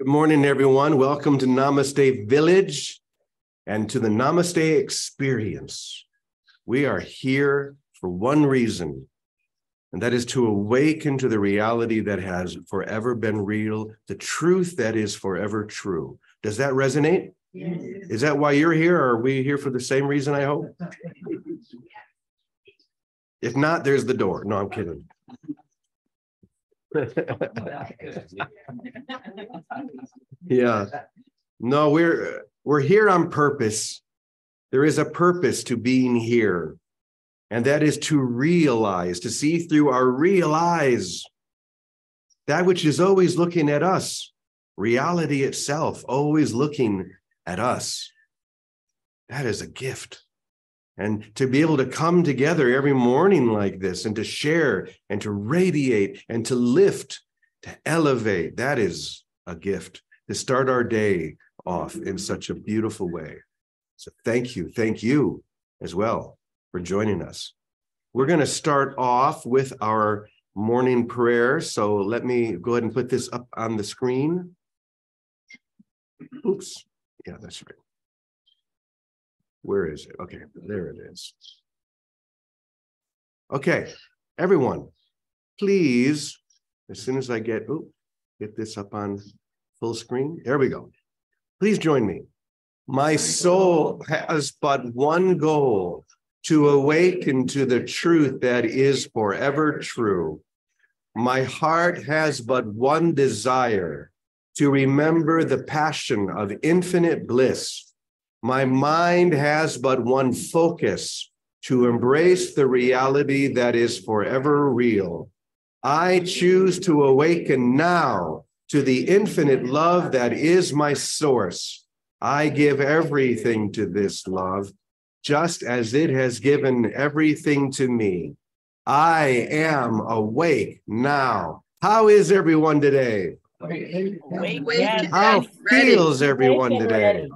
Good morning, everyone. Welcome to Namaste Village and to the Namaste Experience. We are here for one reason, and that is to awaken to the reality that has forever been real, the truth that is forever true. Does that resonate? Yes. Is that why you're here? Or are we here for the same reason, I hope? If not, there's the door. No, I'm kidding. Yeah. No, we're here on purpose. There is a purpose to being here, and that is to realize, to see through our real eyes that which is always looking at us, reality itself, always looking at us. That is a gift. And to be able to come together every morning like this and to share and to radiate and to lift, to elevate, that is a gift. To start our day off in such a beautiful way. So thank you as well for joining us. We're going to start off with our morning prayer. So let me go ahead and put this up on the screen. Oops. Yeah, that's right. Where is it? Okay, there it is. Okay, everyone, please, as soon as I get this up on full screen. There we go. Please join me. My soul has but one goal, to awaken to the truth that is forever true. My heart has but one desire, to remember the passion of infinite bliss. My mind has but one focus, to embrace the reality that is forever real. I choose to awaken now to the infinite love that is my source. I give everything to this love, just as it has given everything to me. I am awake now. How is everyone today? How feels everyone today?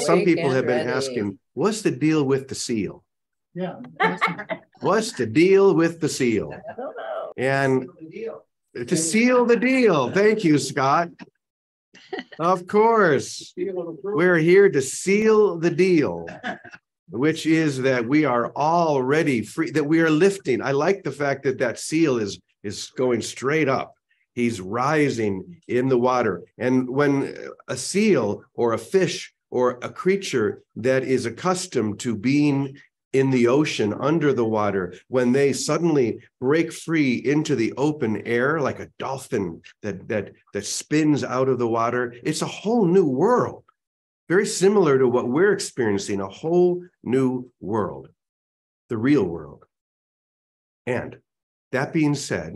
Some people have been asking, what's the deal with the seal? Yeah. What's the deal with the seal? I don't know. And to seal the deal. Thank you, Scott. Of course. We're here to seal the deal, which is that we are already free, that we are lifting. I like the fact that that seal is going straight up. He's rising in the water. And when a seal or a fish or a creature that is accustomed to being in the ocean, under the water, when they suddenly break free into the open air, like a dolphin that spins out of the water, it's a whole new world. Very similar to what we're experiencing, a whole new world, the real world. And that being said,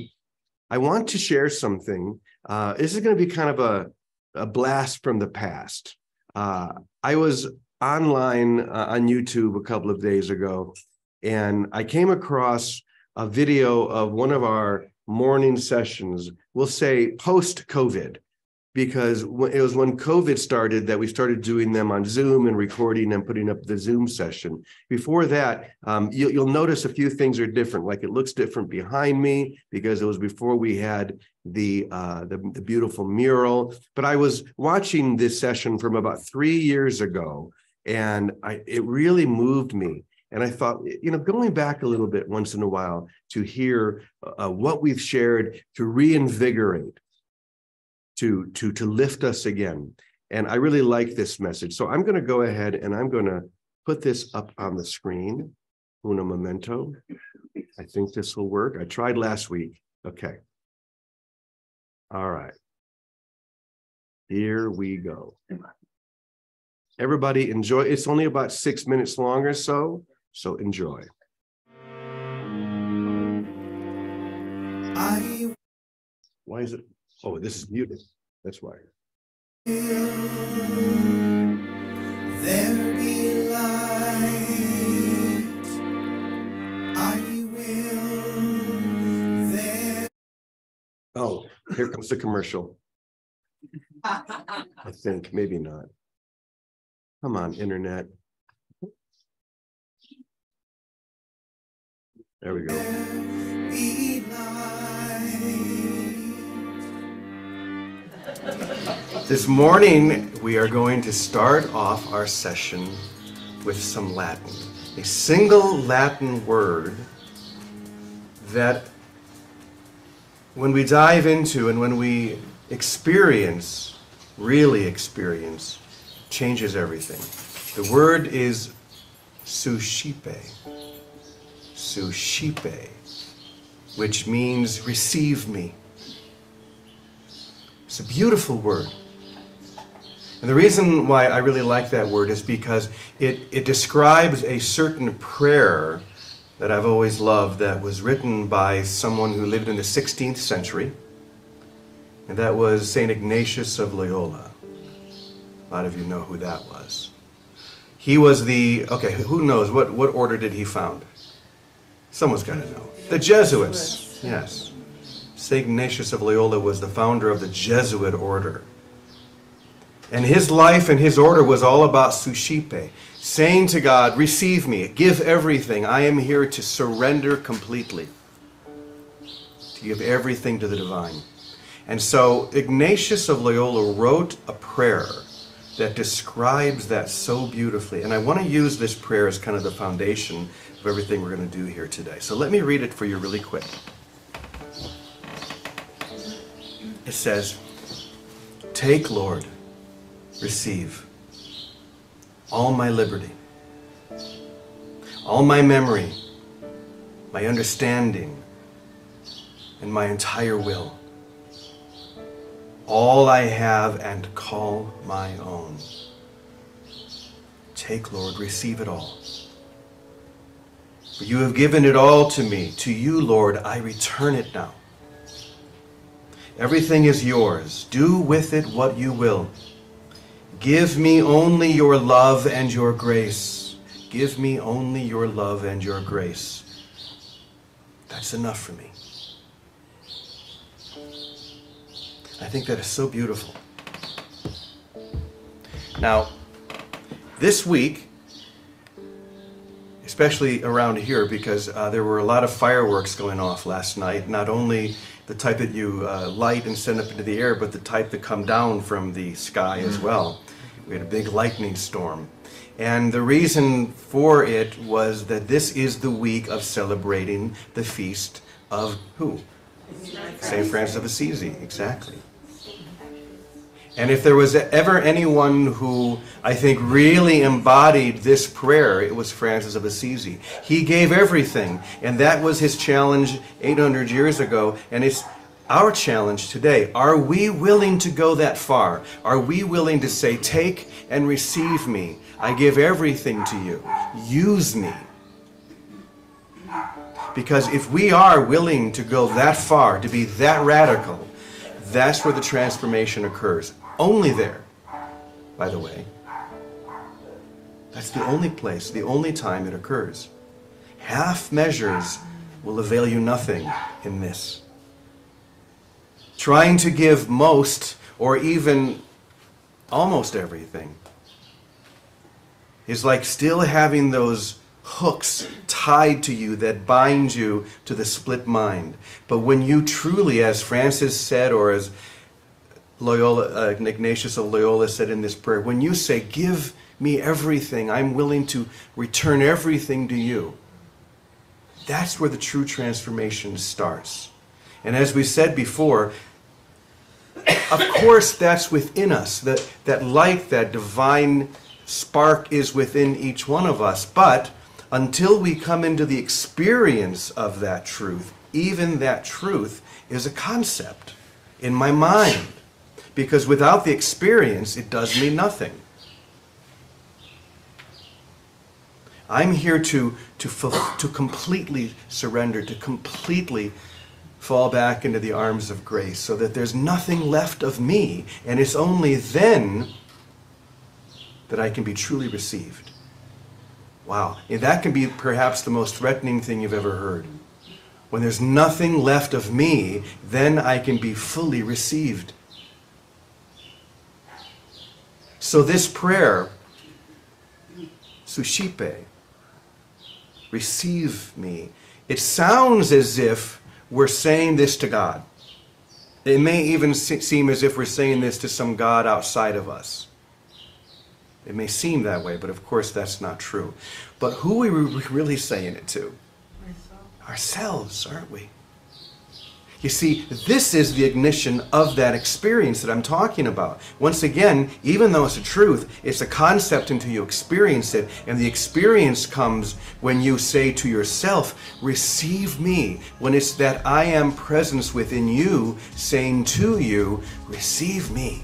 I want to share something. This is going to be kind of a blast from the past. I was online on YouTube a couple of days ago, and I came across a video of one of our morning sessions, we'll say post-COVID, because it was when COVID started that we started doing them on Zoom and recording and putting up the Zoom session. Before that, you'll notice a few things are different, like it looks different behind me because it was before we had the beautiful mural. But I was watching this session from about 3 years ago, and it really moved me. And I thought, going back a little bit once in a while to hear what we've shared, to reinvigorate, to lift us again. And I really like this message. So I'm going to go ahead and I'm going to put this up on the screen. Uno momento. I think this will work. I tried last week. Okay. All right. Here we go. Everybody enjoy. It's only about 6 minutes long or so enjoy. Why is it? Oh, this is muted. That's why. There be light. I will there. Oh, here comes the commercial. I think, maybe not. Come on, internet. There we go. There be light. This morning, we are going to start off our session with some Latin. A single Latin word that when we dive into and when we experience, really experience, changes everything. The word is Suscipe. Suscipe, which means receive me. It's a beautiful word. And the reason why I really like that word is because it describes a certain prayer that I've always loved that was written by someone who lived in the 16th century. And that was St. Ignatius of Loyola. A lot of you know who that was. He was okay, who knows, what order did he found? Someone's got to know. The Jesuits, yes. St. Ignatius of Loyola was the founder of the Jesuit order. And his life and his order was all about Suscipe, saying to God, receive me, give everything. I am here to surrender completely, to give everything to the divine. And so Ignatius of Loyola wrote a prayer that describes that so beautifully. And I want to use this prayer as kind of the foundation of everything we're going to do here today. So let me read it for you really quick. It says, take, Lord, receive all my liberty, all my memory, my understanding, and my entire will, all I have and call my own. Take, Lord, receive it all. For you have given it all to me. To you, Lord, I return it now. Everything is yours. Do with it what you will. Give me only your love and your grace. Give me only your love and your grace. That's enough for me. I think that is so beautiful. Now, this week, especially around here, because there were a lot of fireworks going off last night, not only the type that you light and send up into the air, but the type that come down from the sky as well. We had a big lightning storm. And the reason for it was that this is the week of celebrating the feast of who? St. Francis of Assisi, exactly. And if there was ever anyone who I think really embodied this prayer, it was Francis of Assisi. He gave everything, and that was his challenge 800 years ago, and it's our challenge today. Are we willing to go that far? Are we willing to say, take and receive me? I give everything to you. Use me. Because if we are willing to go that far, to be that radical, that's where the transformation occurs. Only there, by the way. That's the only place, the only time it occurs. Half measures will avail you nothing in this. Trying to give most or even almost everything is like still having those hooks tied to you that bind you to the split mind. But when you truly, as Francis said, or as Ignatius of Loyola said in this prayer, when you say, give me everything, I'm willing to return everything to you, that's where the true transformation starts. And as we said before, of course that's within us, that light, that divine spark is within each one of us, but until we come into the experience of that truth, even that truth is a concept in my mind. Because without the experience, it does me nothing. I'm here to completely surrender, to completely fall back into the arms of grace so that there's nothing left of me, and it's only then that I can be truly received. Wow, and that can be perhaps the most threatening thing you've ever heard. When there's nothing left of me, then I can be fully received. So this prayer, Suscipe, receive me, it sounds as if we're saying this to God. It may even seem as if we're saying this to some God outside of us. It may seem that way, but of course that's not true. But who are we really saying it to? Ourselves, aren't we? You see, this is the ignition of that experience that I'm talking about. Once again, even though it's a truth, it's a concept until you experience it. And the experience comes when you say to yourself, receive me. When it's that I am presence within you saying to you, receive me.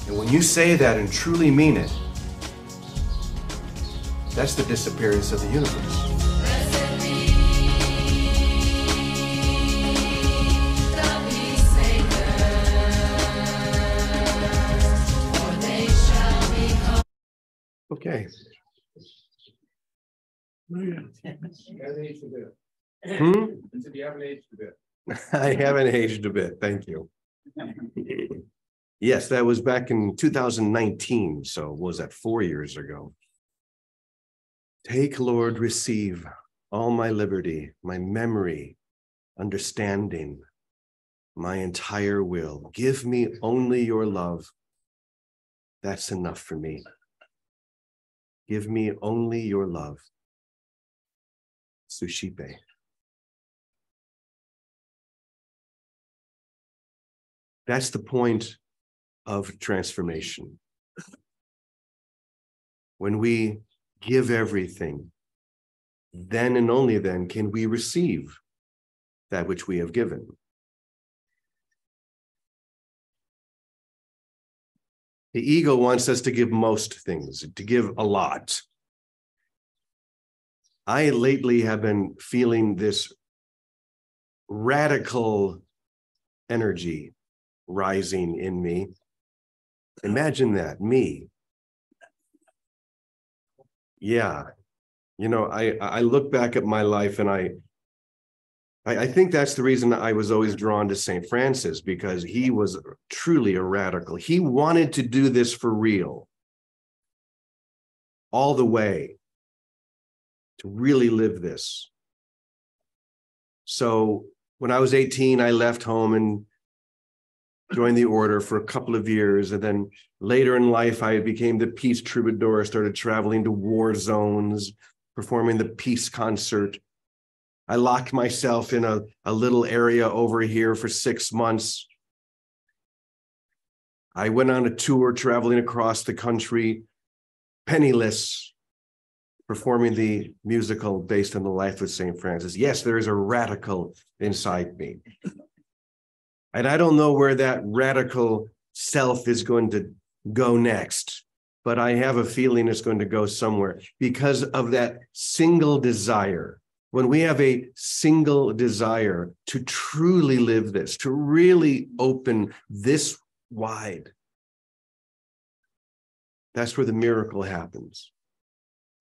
And when you say that and truly mean it, that's the disappearance of the universe. Okay. I haven't aged a bit. Thank you. Yes, that was back in 2019. So what was that, 4 years ago? Take, Lord, receive all my liberty, my memory, understanding, my entire will. Give me only your love. That's enough for me. Give me only your love. Suscipe. That's the point of transformation. When we give everything, then and only then can we receive that which we have given. The ego wants us to give most things, to give a lot. I lately have been feeling this radical energy rising in me. Imagine that, me. Yeah. You know, I look back at my life and I think that's the reason I was always drawn to St. Francis, because he was truly a radical. He wanted to do this for real, all the way, to really live this. So when I was 18, I left home and joined the order for a couple of years. And then later in life, I became the peace troubadour, started traveling to war zones, performing the peace concert. I locked myself in a little area over here for 6 months. I went on a tour traveling across the country, penniless, performing the musical based on the life of St. Francis. Yes, there is a radical inside me. And I don't know where that radical self is going to go next, but I have a feeling it's going to go somewhere because of that single desire. When we have a single desire to truly live this, to really open this wide, that's where the miracle happens.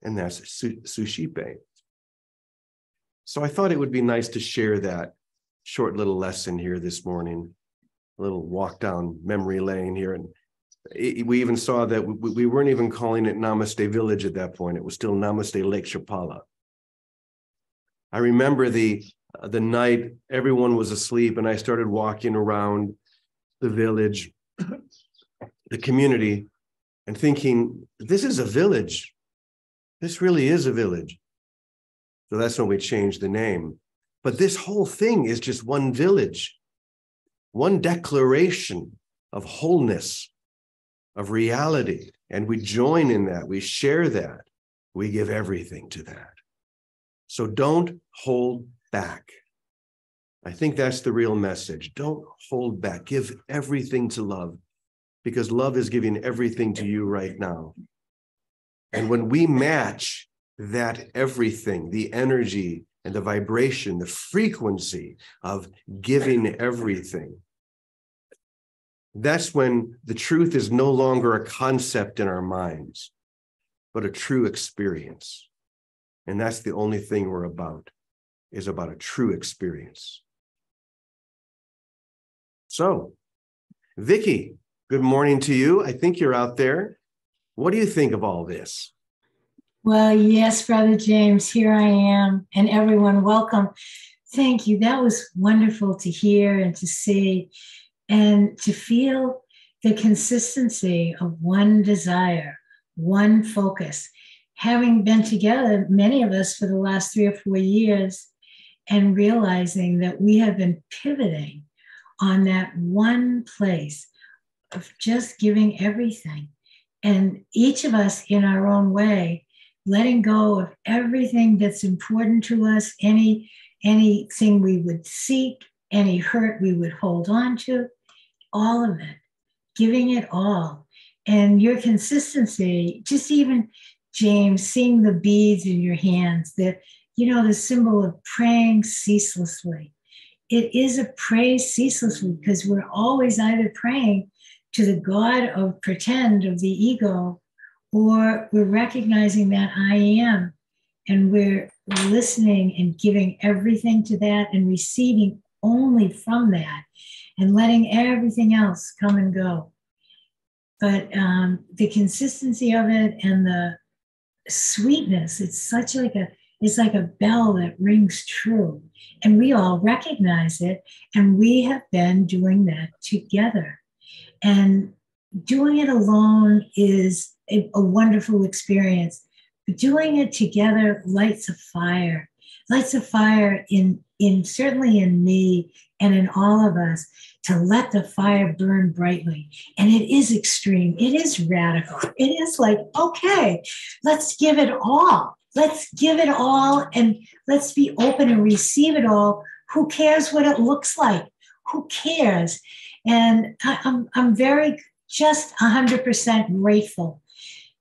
And that's Suscipe. So I thought it would be nice to share that short little lesson here this morning, a little walk down memory lane here. And we even saw that we weren't even calling it Namaste Village at that point. It was still Namaste Lake Chapala. I remember the night everyone was asleep and I started walking around the village, the community, and thinking, this is a village. This really is a village. So that's when we changed the name. But this whole thing is just one village, one declaration of wholeness, of reality. And we join in that, we share that, we give everything to that. So don't hold back. I think that's the real message. Don't hold back. Give everything to love, because love is giving everything to you right now. And when we match that everything, the energy and the vibration, the frequency of giving everything, that's when the truth is no longer a concept in our minds, but a true experience. And that's the only thing we're about, is about a true experience. So, Vicky, good morning to you. I think you're out there. What do you think of all this? Well, yes, Brother James, here I am. And everyone, welcome. Thank you. That was wonderful to hear and to see and to feel the consistency of one desire, one focus. Having been together, many of us, for the last 3 or 4 years, and realizing that we have been pivoting on that one place of just giving everything. And each of us in our own way, letting go of everything that's important to us, anything we would seek, any hurt we would hold on to, all of it, giving it all. And your consistency, just even, James, seeing the beads in your hands, that, the symbol of praying ceaselessly. It is a praise ceaselessly because we're always either praying to the God of pretend, of the ego, or we're recognizing that I am, and we're listening and giving everything to that and receiving only from that and letting everything else come and go. But the consistency of it and the sweetness, it's like a bell that rings true. And we all recognize it. And we have been doing that together. And doing it alone is a wonderful experience. But doing it together lights a fire in certainly in me and in all of us, to let the fire burn brightly. And it is extreme. It is radical. It is like, okay, let's give it all. Let's give it all and let's be open and receive it all. Who cares what it looks like? Who cares? And I'm very just 100% grateful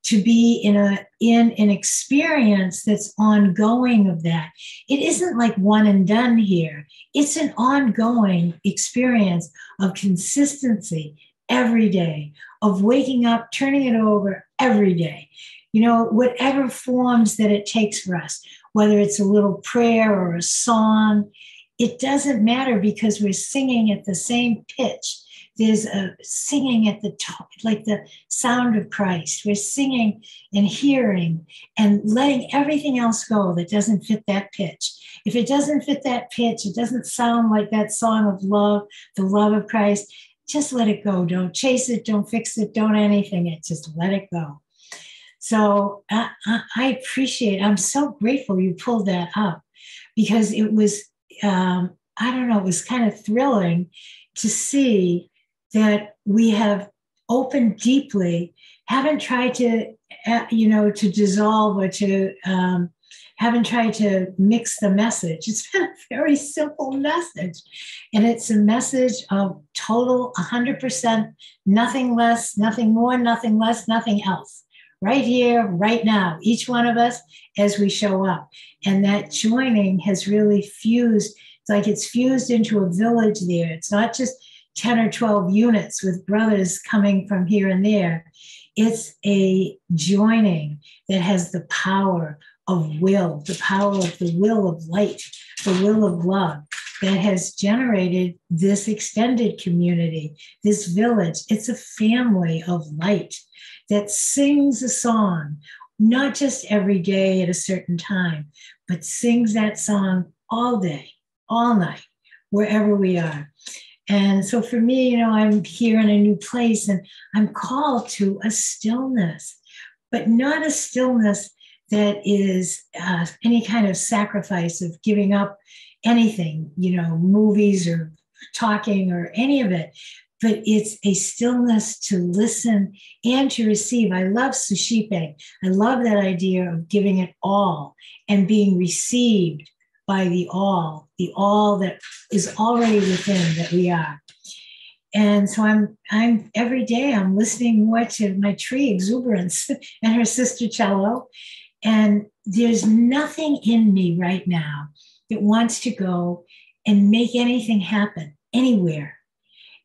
to be in an experience that's ongoing of that. It isn't like one and done here. It's an ongoing experience of consistency every day, of waking up, turning it over every day. Whatever forms that it takes for us, whether it's a little prayer or a song, it doesn't matter because we're singing at the same pitch. There's a singing at the top, like the sound of Christ. We're singing and hearing and letting everything else go that doesn't fit that pitch. If it doesn't fit that pitch, it doesn't sound like that song of love, the love of Christ, just let it go. Don't chase it, don't fix it, don't anything it, just let it go. So I appreciate, I'm so grateful you pulled that up, because it was, it was kind of thrilling to see that we have opened deeply, haven't tried to, to dissolve or to, haven't tried to mix the message. It's been a very simple message. And it's a message of total 100%, nothing less, nothing more, nothing less, nothing else. Right here, right now, each one of us as we show up. And that joining has really fused. It's like it's fused into a village there. It's not just 10 or 12 units with brothers coming from here and there. It's a joining that has the power of will, the power of the will of light, the will of love, that has generated this extended community, this village. It's a family of light that sings a song, not just every day at a certain time, but sings that song all day, all night, wherever we are. And so for me, I'm here in a new place and I'm called to a stillness, but not a stillness that is any kind of sacrifice of giving up anything, movies or talking or any of it. But it's a stillness to listen and to receive. I love Suscipe. I love that idea of giving it all and being received by the all that is already within that we are. And so I'm every day I'm listening more to my tree Exuberance and her sister Cello. And there's nothing in me right now that wants to go and make anything happen anywhere.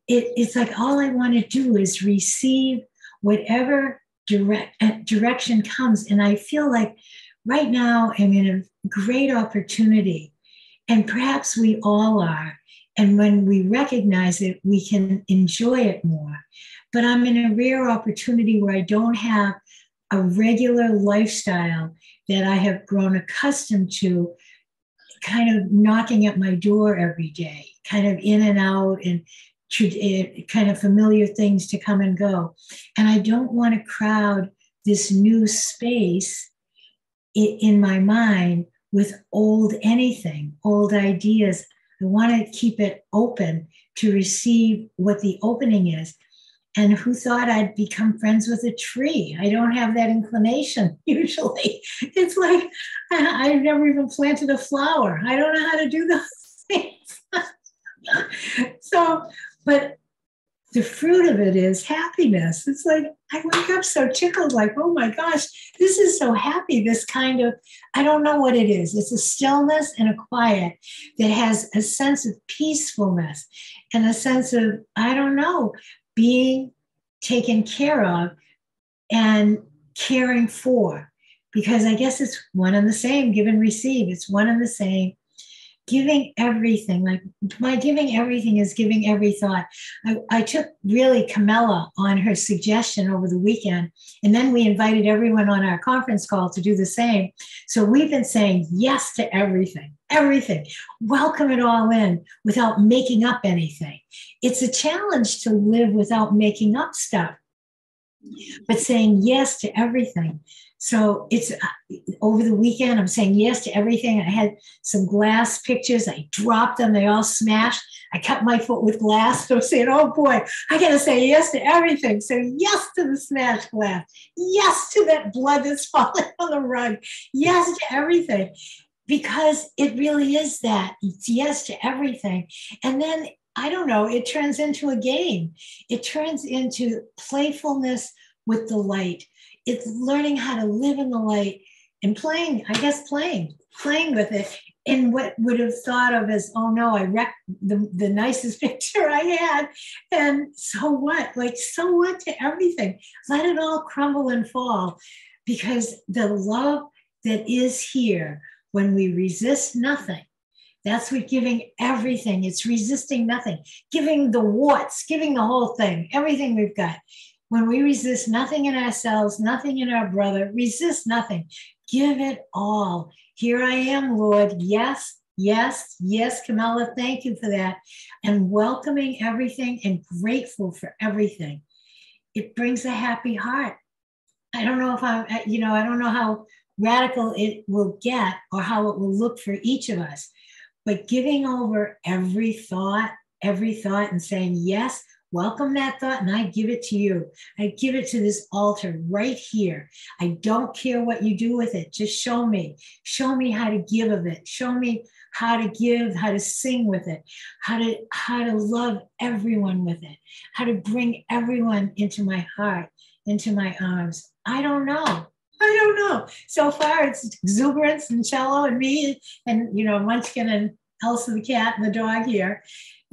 It's like all I want to do is receive whatever direction comes. And I feel like right now I'm in a great opportunity, and perhaps we all are. And when we recognize it, we can enjoy it more. But I'm in a rare opportunity where I don't have a regular lifestyle that I have grown accustomed to, kind of knocking at my door every day, kind of in and out, and kind of familiar things to come and go. And I don't want to crowd this new space in my mind with old anything, old ideas. I want to keep it open to receive what the opening is. And who thought I'd become friends with a tree? I don't have that inclination usually. It's like I've never even planted a flower. I don't know how to do those things. So, but the fruit of it is happiness. It's like I wake up so tickled, like, oh my gosh, this is so happy. This kind of, I don't know what it is. It's a stillness and a quiet that has a sense of peacefulness and a sense of, I don't know, being taken care of and caring for. Because I guess it's one and the same, give and receive. It's one and the same. Giving everything, like my giving everything is giving every thought. I took really Camilla on her suggestion over the weekend, and then we invited everyone on our conference call to do the same. So we've been saying yes to everything, everything. Welcome it all in without making up anything. It's a challenge to live without making up stuff, but saying yes to everything. So it's over the weekend, I'm saying yes to everything. I had some glass pictures. I dropped them. They all smashed. I cut my foot with glass. So I'm saying, oh boy, I got to say yes to everything. So yes to the smashed glass. Yes to that blood that's falling on the rug. Yes to everything. Because it really is that. It's yes to everything. And then, I don't know, it turns into a game. It turns into playfulness with the light. It's learning how to live in the light and playing with it. And what would have thought of as, oh no, I wrecked the nicest picture I had. And so what? Like, so what to everything? Let it all crumble and fall, because the love that is here when we resist nothing, that's what giving everything. It's resisting nothing, giving the warts, giving the whole thing, everything we've got. When we resist nothing in ourselves, nothing in our brother, resist nothing, give it all. Here I am, Lord. Yes, yes, yes, Camilla, thank you for that. And welcoming everything and grateful for everything. It brings a happy heart. I don't know if I don't know how radical it will get or how it will look for each of us, but giving over every thought and saying, yes, welcome that thought, and I give it to you. I give it to this altar right here. I don't care what you do with it. Just show me. Show me how to give of it. Show me how to give, how to sing with it, how to love everyone with it, how to bring everyone into my heart, into my arms. I don't know. So far, it's exuberance and cello and me and, Munchkin and Elsa the cat and the dog here.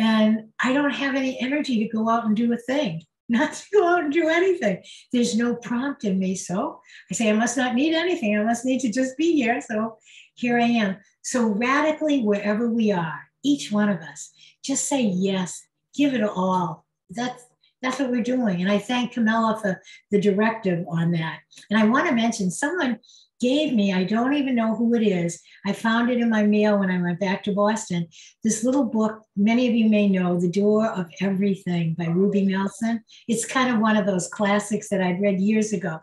And I don't have any energy to go out and do a thing, not to go out and do anything. There's no prompt in me. So I say, I must not need anything. I must need to just be here. So here I am. So radically, wherever we are, each one of us, just say yes, give it all. That's what we're doing. And I thank Camilla for the directive on that. And I want to mention, someone gave me, I don't even know who it is, I found it in my mail when I went back to Boston, this little book, many of you may know, The Door of Everything by Ruby Nelson. It's kind of one of those classics that I'd read years ago.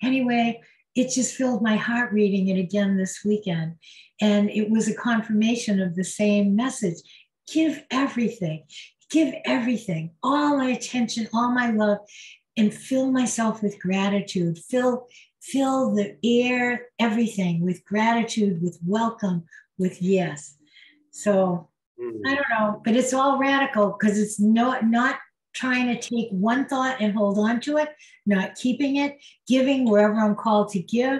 Anyway, it just filled my heart reading it again this weekend. And it was a confirmation of the same message. Give everything, all my attention, all my love, and fill myself with gratitude. Fill the air, everything with gratitude, with welcome, with yes. So I don't know, but it's all radical because it's not trying to take one thought and hold on to it, not keeping it, giving wherever I'm called to give,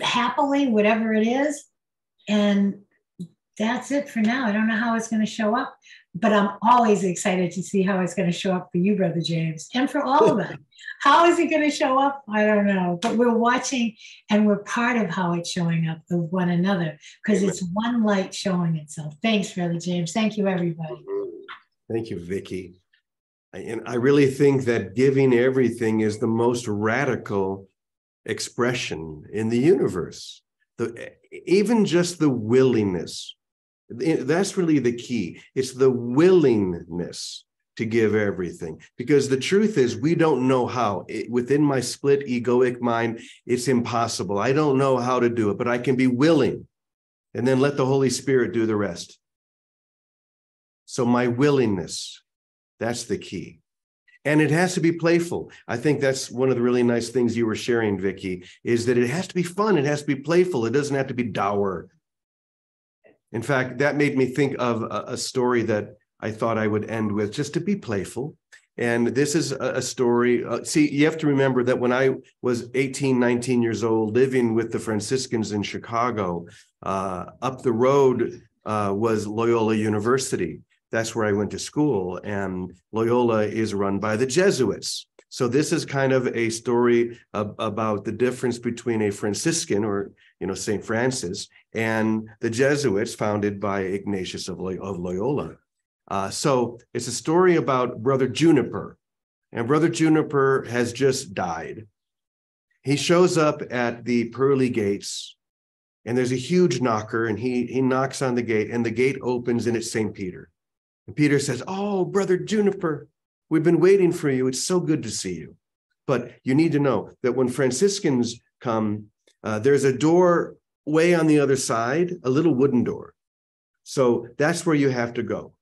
happily, whatever it is. And that's it for now. I don't know how it's going to show up, but I'm always excited to see how it's going to show up for you, Brother James, and for all of us. How is it going to show up? I don't know, but we're watching and we're part of how it's showing up of one another because it's one light showing itself. Thanks, Brother James. Thank you, everybody. Thank you, Vicki. And I really think that giving everything is the most radical expression in the universe. Even just the willingness, that's really the key. It's the willingness to give everything. Because the truth is, we don't know how. Within my split egoic mind, it's impossible. I don't know how to do it, but I can be willing and then let the Holy Spirit do the rest. So my willingness, that's the key. And it has to be playful. I think that's one of the really nice things you were sharing, Vicki, is that it has to be fun. It has to be playful. It doesn't have to be dour. In fact, that made me think of a story that I thought I would end with, just to be playful. And this is a story. See, you have to remember that when I was 18, 19 years old, living with the Franciscans in Chicago, up the road was Loyola University. That's where I went to school, and Loyola is run by the Jesuits. So this is kind of a story about the difference between a Franciscan, or St. Francis, and the Jesuits founded by Ignatius of Loyola. So it's a story about Brother Juniper, and Brother Juniper has just died. He shows up at the pearly gates, and there's a huge knocker, and he knocks on the gate, and the gate opens, and it's St. Peter. And Peter says, "Oh, Brother Juniper, we've been waiting for you. It's so good to see you. But you need to know that when Franciscans come, there's a door way on the other side, a little wooden door. So that's where you have to go."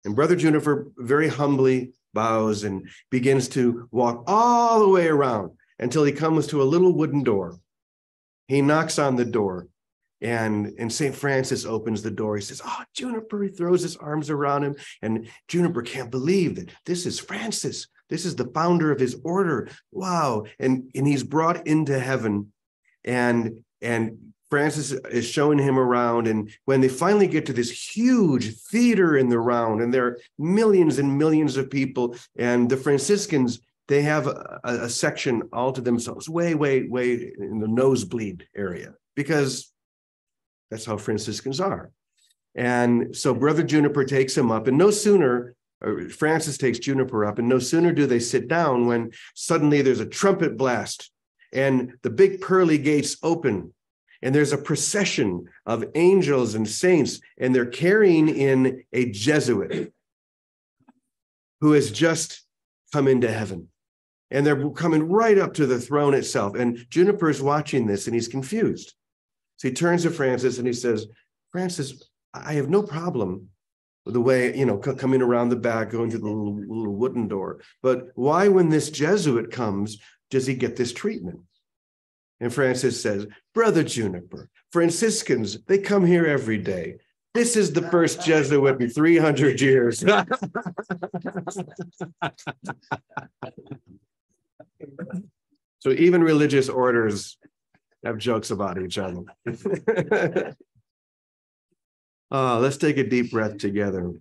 And Brother Juniper very humbly bows and begins to walk all the way around until he comes to a little wooden door. He knocks on the door. And St. Francis opens the door. He says, "Oh, Juniper," he throws his arms around him. And Juniper can't believe that this is Francis. This is the founder of his order. Wow. And he's brought into heaven. And Francis is showing him around. And when they finally get to this huge theater in the round, and there are millions and millions of people, and the Franciscans, they have a section all to themselves, way, way, way in the nosebleed area, because that's how Franciscans are. And so Brother Juniper takes him up, and no sooner, Francis takes Juniper up, and no sooner do they sit down when suddenly there's a trumpet blast, and the big pearly gates open, and there's a procession of angels and saints, and they're carrying in a Jesuit who has just come into heaven. And they're coming right up to the throne itself. And Juniper's watching this, and he's confused. So he turns to Francis and he says, "Francis, I have no problem with the way, coming around the back, going to the little wooden door. But why, when this Jesuit comes, does he get this treatment?" And Francis says, "Brother Juniper, Franciscans, they come here every day. This is the first Jesuit in 300 years. So even religious orders have jokes about each other. Let's take a deep breath together.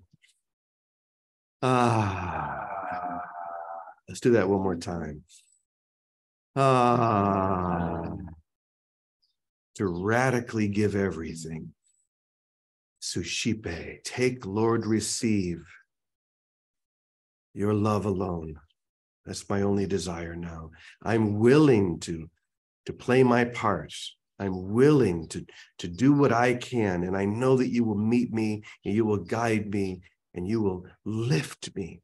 Let's do that one more time. To radically give everything. Suscipe, take, Lord, receive your love alone. That's my only desire now. I'm willing to play my part. I'm willing to do what I can. And I know that you will meet me, and you will guide me, and you will lift me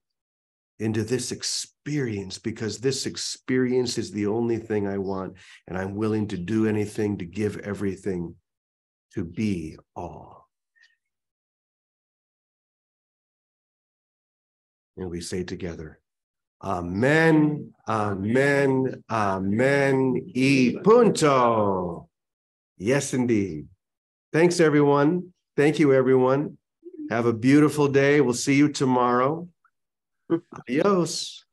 into this experience, because this experience is the only thing I want. And I'm willing to do anything, to give everything, to be all. And we say together, Amen, amen, amen, y punto. Yes, indeed. Thanks, everyone. Thank you, everyone. Have a beautiful day. We'll see you tomorrow. Adios.